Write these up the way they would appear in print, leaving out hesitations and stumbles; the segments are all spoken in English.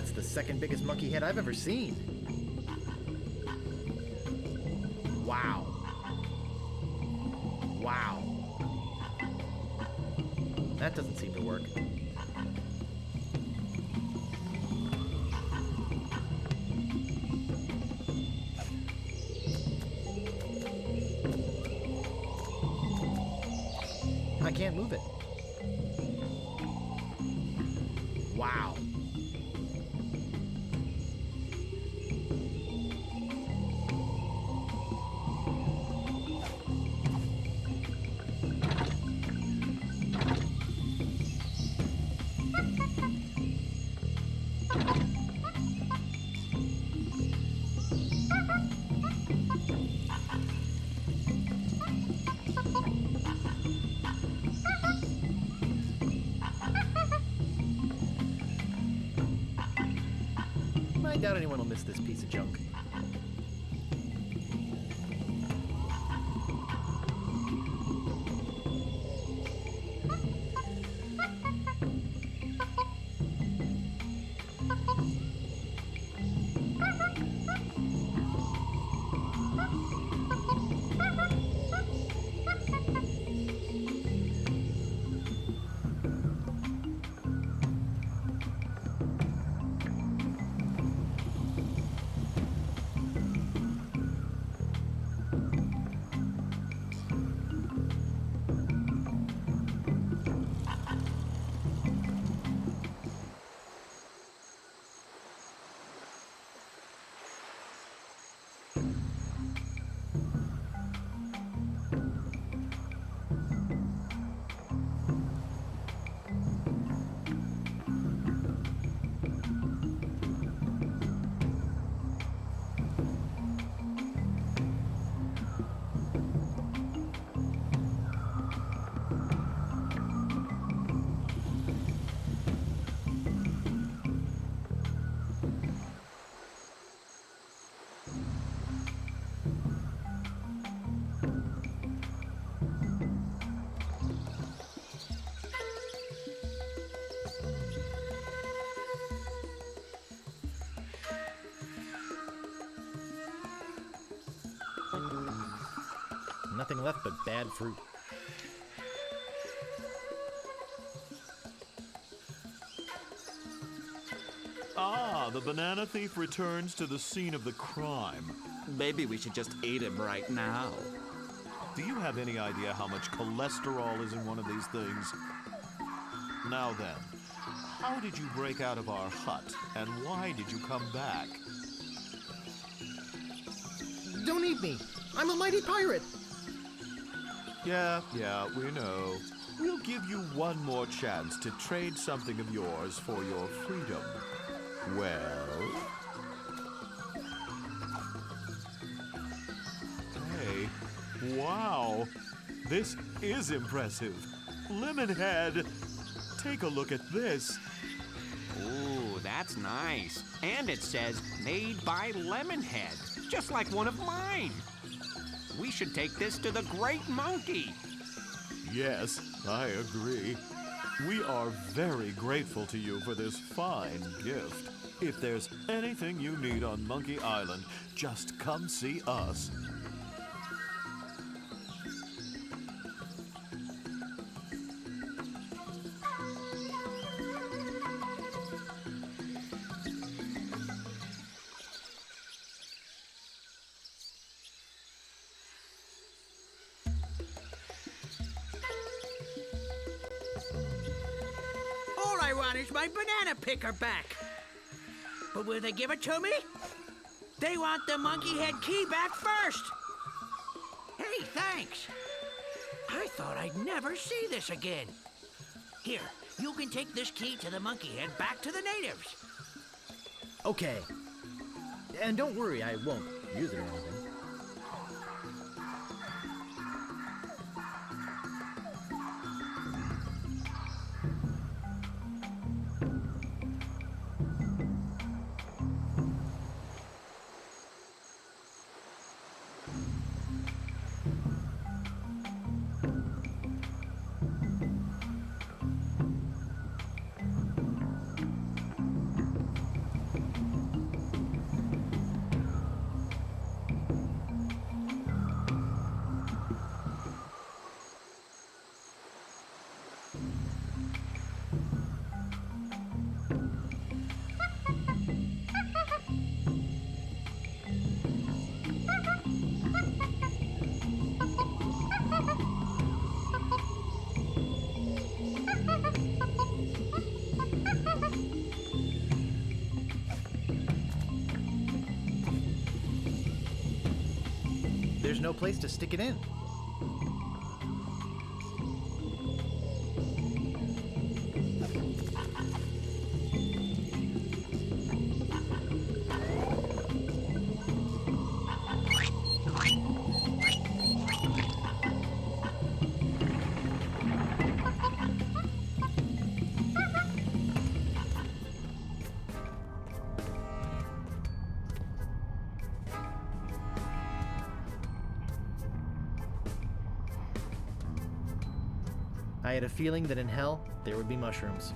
That's the second biggest monkey head I've ever seen. Wow. Wow. That doesn't seem to work. I can't move it. Wow. I doubt anyone will miss this piece of junk. Nothing left but bad fruit. Ah, the banana thief returns to the scene of the crime. Maybe we should just eat him right now. Do you have any idea how much cholesterol is in one of these things? Now then, how did you break out of our hut, and why did you come back? Don't eat me! I'm a mighty pirate! Yeah, we know. We'll give you one more chance to trade something of yours for your freedom. Well? Hey, wow! This is impressive. Lemonhead, take a look at this. Ooh, that's nice. And it says, made by Lemonhead, just like one of mine. We should take this to the Great Monkey. Yes, I agree. We are very grateful to you for this fine gift. If there's anything you need on Monkey Island, just come see us. All I want is my banana picker back. But will they give it to me? They want the monkey head key back first. Hey, thanks. I thought I'd never see this again. Here, you can take this key to the monkey head back to the natives. Okay. And don't worry, I won't use it or anything. no place to stick it in. I had a feeling that in hell, there would be mushrooms.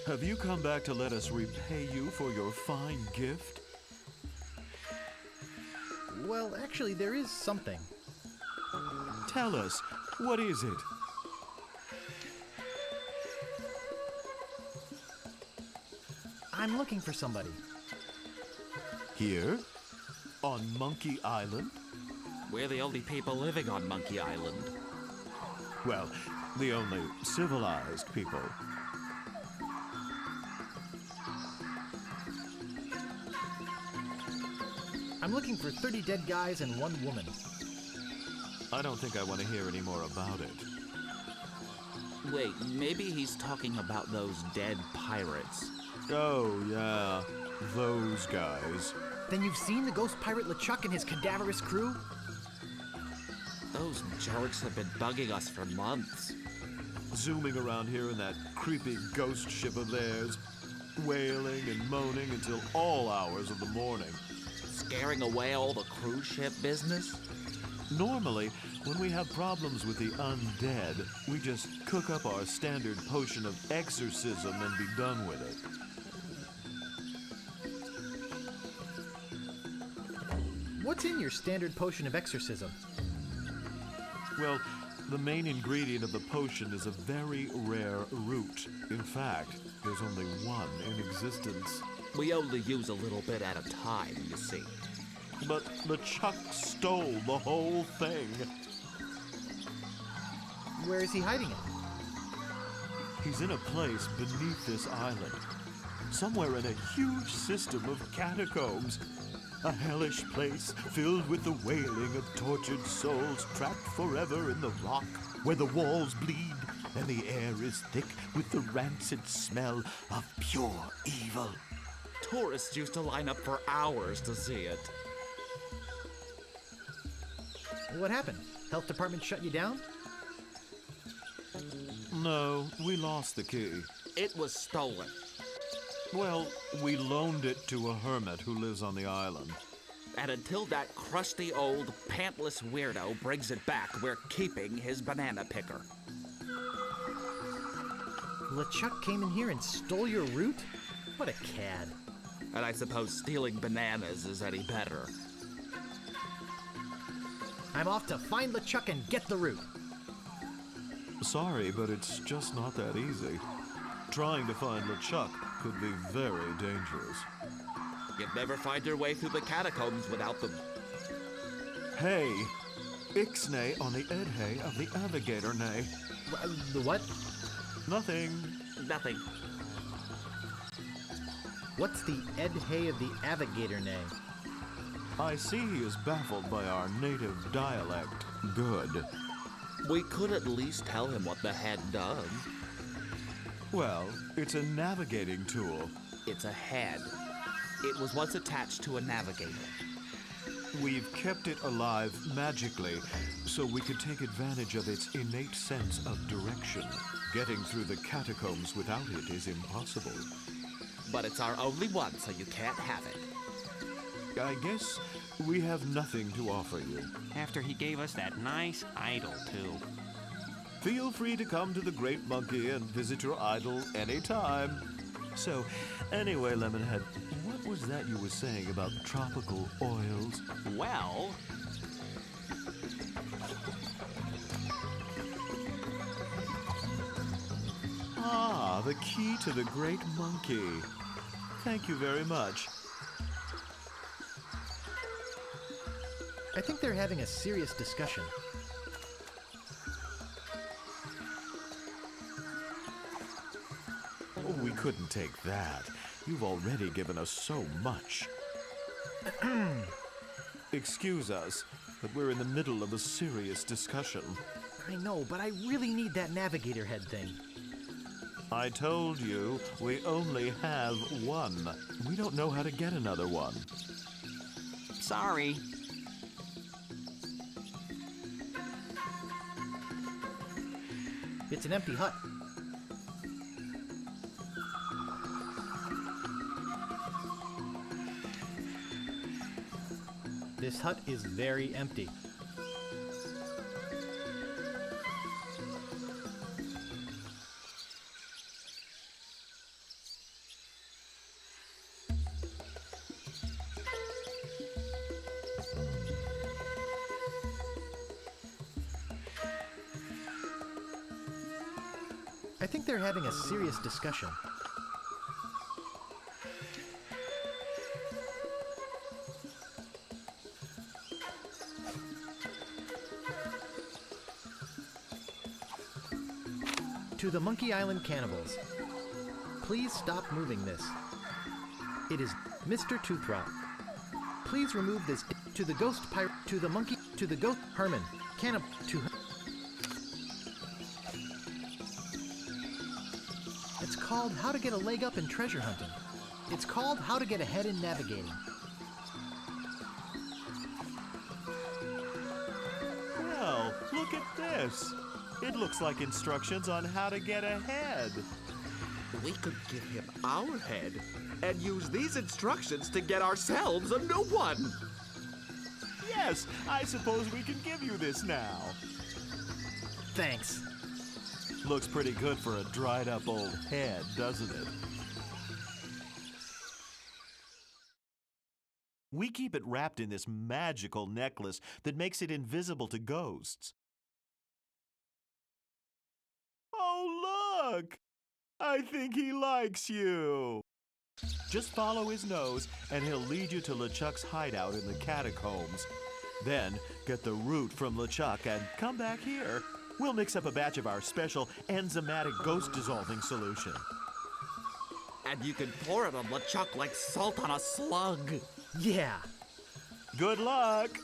Have you come back to let us repay you for your fine gift? Well, actually, there is something. Tell us, what is it? I'm looking for somebody. Here? On Monkey Island? We're the only people living on Monkey Island. Well, the only civilized people. I'm looking for 30 dead guys and 1 woman. I don't think I want to hear any more about it. Wait, maybe he's talking about those dead pirates. Oh, yeah. Those guys. Then you've seen the ghost pirate LeChuck and his cadaverous crew? Those jerks have been bugging us for months. Zooming around here in that creepy ghost ship of theirs. Wailing and moaning until all hours of the morning. Scaring away all the cruise ship business? Normally, when we have problems with the undead, we just cook up our standard potion of exorcism and be done with it. What's in your standard potion of exorcism? Well, the main ingredient of the potion is a very rare root. In fact, there's only one in existence. We only use a little bit at a time, you see. But LeChuck stole the whole thing. Where is he hiding it? He's in a place beneath this island. Somewhere in a huge system of catacombs. A hellish place filled with the wailing of tortured souls trapped forever in the rock, where the walls bleed and the air is thick with the rancid smell of pure evil. Tourists used to line up for hours to see it. What happened? Health department shut you down? No, we lost the key. It was stolen. Well, we loaned it to a hermit who lives on the island. And until that crusty old pantless weirdo brings it back, we're keeping his banana picker. LeChuck came in here and stole your root? What a cad. And I suppose stealing bananas is any better. I'm off to find LeChuck and get the root. Sorry, but it's just not that easy. Trying to find LeChuck could be very dangerous. You'd never find your way through the catacombs without them. Hey, Ixnay on the Edhay of the Navigator Nay. The what? Nothing. Nothing. What's the Edhay of the Navigator name? I see he is baffled by our native dialect. Good. We could at least tell him what the head does. Well, it's a navigating tool. It's a head. It was once attached to a navigator. We've kept it alive magically so we could take advantage of its innate sense of direction. Getting through the catacombs without it is impossible. But it's our only one, so you can't have it. I guess we have nothing to offer you. After he gave us that nice idol, too. Feel free to come to the Great Monkey and visit your idol anytime. So, anyway, Lemonhead, what was that you were saying about tropical oils? Well, Ah, the key to the Great Monkey. Thank you very much. I think they're having a serious discussion. Oh, we couldn't take that. You've already given us so much. Excuse us, but we're in the middle of a serious discussion. I know, but I really need that navigator head thing. I told you, we only have one. We don't know how to get another one. sorry. It's an empty hut. This hut is very empty. I think they're having a serious discussion. To the Monkey Island cannibals, please stop moving this. It is Mr. Toothrot. Please remove this to the ghost pirate, to the monkey, to the ghost Herman, cannibal, to her. It's called How to Get a Leg Up in Treasure Hunting. It's called How to Get Ahead in Navigating. Well, look at this. It looks like instructions on how to get ahead. We could give him our head and use these instructions to get ourselves a new one. Yes, I suppose we can give you this now. Thanks. Looks pretty good for a dried up old head, doesn't it? We keep it wrapped in this magical necklace that makes it invisible to ghosts. Oh, look! I think he likes you. Just follow his nose, and he'll lead you to LeChuck's hideout in the catacombs. Then, get the root from LeChuck and come back here. We'll mix up a batch of our special enzymatic ghost dissolving solution. And you can pour it on LeChuck like salt on a slug. Yeah. Good luck!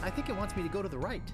I think it wants me to go to the right.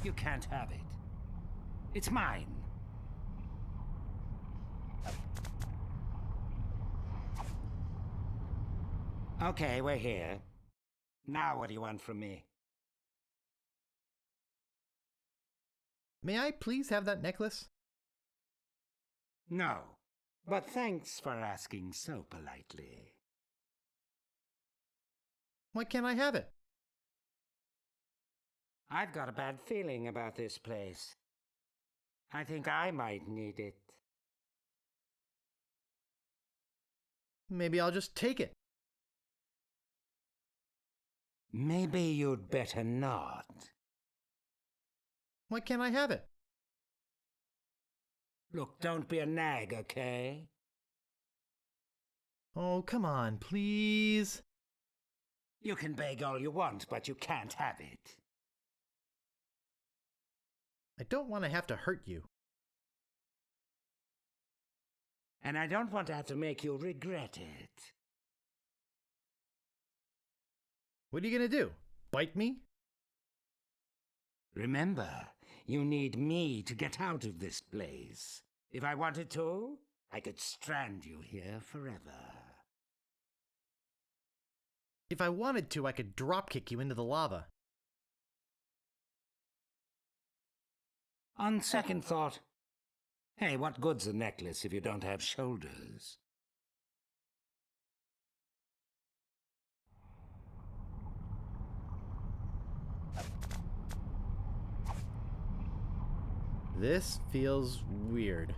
You can't have it. It's mine. Okay, we're here. Now what do you want from me? May I please have that necklace? No. But thanks for asking so politely. Why can't I have it? I've got a bad feeling about this place. I think I might need it. Maybe I'll just take it. Maybe you'd better not. Why can't I have it? Look, don't be a nag, okay? Oh, come on, please. You can beg all you want, but you can't have it. I don't want to have to hurt you. And I don't want to have to make you regret it. What are you gonna do? Bite me? Remember, you need me to get out of this place. If I wanted to, I could strand you here forever. If I wanted to, I could dropkick you into the lava. On second thought, hey, what good's a necklace if you don't have shoulders? This feels weird.